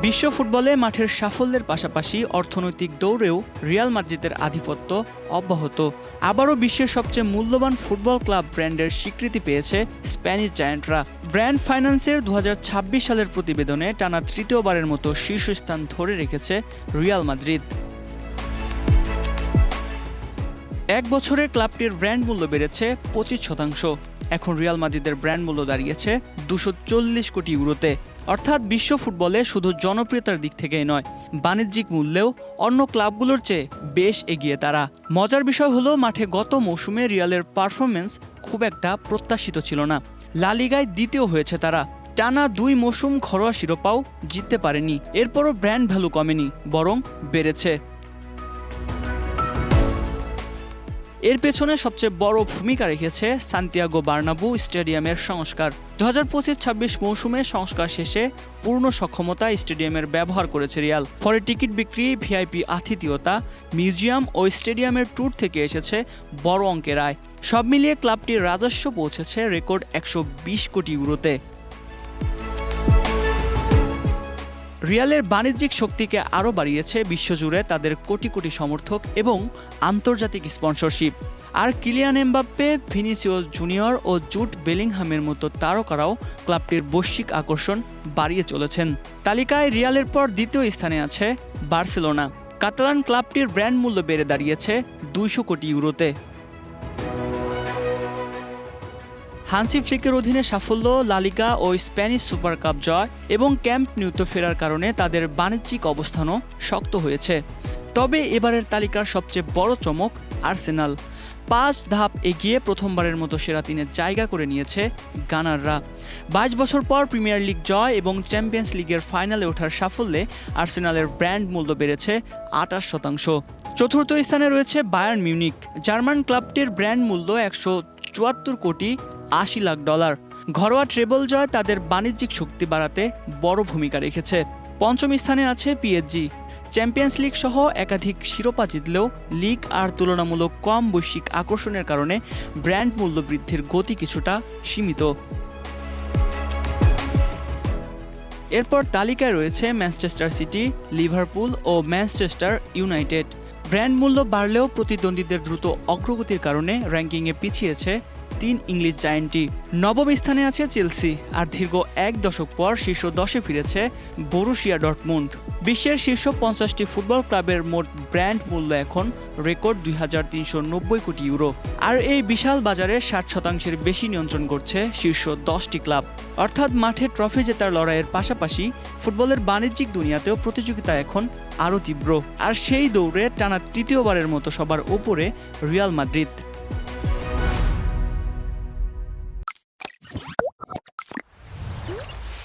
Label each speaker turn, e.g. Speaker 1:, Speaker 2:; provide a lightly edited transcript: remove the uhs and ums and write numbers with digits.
Speaker 1: বিশ্ব ফুটবলে মাঠের সাফল্যের পাশাপাশি অর্থনৈতিক দৌড়েও রিয়াল মাদ্রিদের আধিপত্য অব্যাহত। আবারও বিশ্বের সবচেয়ে মূল্যবান ফুটবল ক্লাব ব্র্যান্ডের স্বীকৃতি পেয়েছে স্প্যানিশ জায়ান্টরা। ব্র্যান্ড ফাইন্যান্সের ২০২৬ সালের প্রতিবেদনে টানা তৃতীয়বারের মতো শীর্ষস্থান ধরে রেখেছে রিয়াল মাদ্রিদ। এক বছরে ক্লাবটির ব্র্যান্ড মূল্য বেড়েছে ২৫%। এখন রিয়াল মাদ্রিদের ব্র্যান্ড মূল্য দাঁড়িয়েছে ২৪০ কোটি ইউরোতে। অর্থাৎ বিশ্ব ফুটবলে শুধু জনপ্রিয়তার দিক থেকেই নয়, বাণিজ্যিক মূল্যেও অন্য ক্লাবগুলোর চেয়ে বেশ এগিয়ে তারা। মজার বিষয় হলো, মাঠে গত মৌসুমে রিয়ালের পারফরমেন্স খুব একটা প্রত্যাশিত ছিল না। লা লিগায় দ্বিতীয় হয়েছে তারা। টানা ২ মৌসুম ঘরোয়া শিরোপাও জিততে পারেনি। এরপরও ব্র্যান্ড ভ্যালু কমেনি, বরং বেড়েছে। এর পেছনে সবচেয়ে বড় ভূমিকা রেখেছে সান্তিয়াগো বার্নাব্যু স্টেডিয়ামের সংস্কার। ২০২৫-২৬ মৌসুমে সংস্কার শেষে পূর্ণ সক্ষমতায় স্টেডিয়ামের ব্যবহার করেছে রিয়াল। ফলে টিকিট বিক্রি, ভিআইপি আতিথেয়তা, মিউজিয়াম ও স্টেডিয়ামের ট্যুর থেকে এসেছে বড় অঙ্কের আয়। সব মিলিয়ে ক্লাবটির রাজস্ব পৌঁছেছে রেকর্ড ১২০ কোটি ইউরোতে। রিয়ালের বাণিজ্যিক শক্তিকে আরও বাড়িয়েছে বিশ্বজুড়ে তাদের কোটি কোটি সমর্থক এবং আন্তর্জাতিক স্পন্সরশিপ। আর কিলিয়ান এমবাপ্পে, ভিনিসিয়াস জুনিয়র ও জুড বেলিংহামের মতো তারকারাও ক্লাবটির বৈশ্বিক আকর্ষণ বাড়িয়ে চলেছেন। তালিকায় রিয়ালের পর দ্বিতীয় স্থানে আছে বার্সেলোনা। কাতালান ক্লাবটির ব্র্যান্ড মূল্য বেড়ে দাঁড়িয়েছে ২০০ কোটি ইউরোতে। হান্সি ফ্লিকের অধীনে সাফল্য, লা লিগা ও স্প্যানিশ সুপার কাপ জয় এবং ক্যাম্প নিউতে ফেরার কারণে তাদের বাণিজ্যিক অবস্থানও শক্ত হয়েছে। তবে এবারের তালিকার সবচেয়ে বড় চমক আর্সেনাল। ৫ ধাপ এগিয়ে প্রথমবারের মতো সেরা ৩-এ জায়গা করে নিয়েছে গানাররা। ২২ বছর পর প্রিমিয়ার লিগ জয় এবং চ্যাম্পিয়ন্স লিগের ফাইনালে ওঠার সাফল্যে আর্সেনালের ব্র্যান্ড মূল্য বেড়েছে ২৮%। চতুর্থ স্থানে রয়েছে বায়ার্ন মিউনিক। জার্মান ক্লাবটির ব্র্যান্ড মূল্য ১৭৪ কোটি ৮০ লাখ ডলার। ঘরোয়া ট্রেবল জয় তাদের বাণিজ্যিক শক্তি বাড়াতে বড় ভূমিকা রেখেছে। পঞ্চম স্থানে আছে পিএসজি। চ্যাম্পিয়ন্স লিগ সহ একাধিক শিরোপা জিতলেও লিগ আর তুলনামূলক কম বৈশ্বিক আকর্ষণের কারণে ব্র্যান্ড মূল্য বৃদ্ধির গতি কিছুটা সীমিত। এরপর তালিকায় রয়েছে ম্যানচেস্টার সিটি, লিভারপুল ও ম্যানচেস্টার ইউনাইটেড। ব্র্যান্ড মূল্য বাড়লেও প্রতিদ্বন্দ্বীদের দ্রুত অগ্রগতির কারণে র্যাঙ্কিংয়ে পিছিয়েছে ৩ ইংলিশ জায়ান্টই। নবম স্থানে আছে চেলসি। আর দীর্ঘ ১ দশক পর শীর্ষ ১০-এ ফিরেছে বরুসিয়া ডর্টমুন্ড। বিশ্বের শীর্ষ ৫০টি ফুটবল ক্লাবের মোট ব্র্যান্ড মূল্য এখন রেকর্ড ২৩৯০ কোটি ইউরো। আর এই বিশাল বাজারে ৬০% বেশি নিয়ন্ত্রণ করছে শীর্ষ ১০টি ক্লাব। অর্থাৎ মাঠে ট্রফি জেতার লড়াইয়ের পাশাপাশি ফুটবলের বাণিজ্যিক দুনিয়াতেও প্রতিযোগিতা এখন আরও তীব্র। আর সেই দৌড়ে টানা তৃতীয়বারের মতো সবার ওপরে রিয়াল মাদ্রিদ।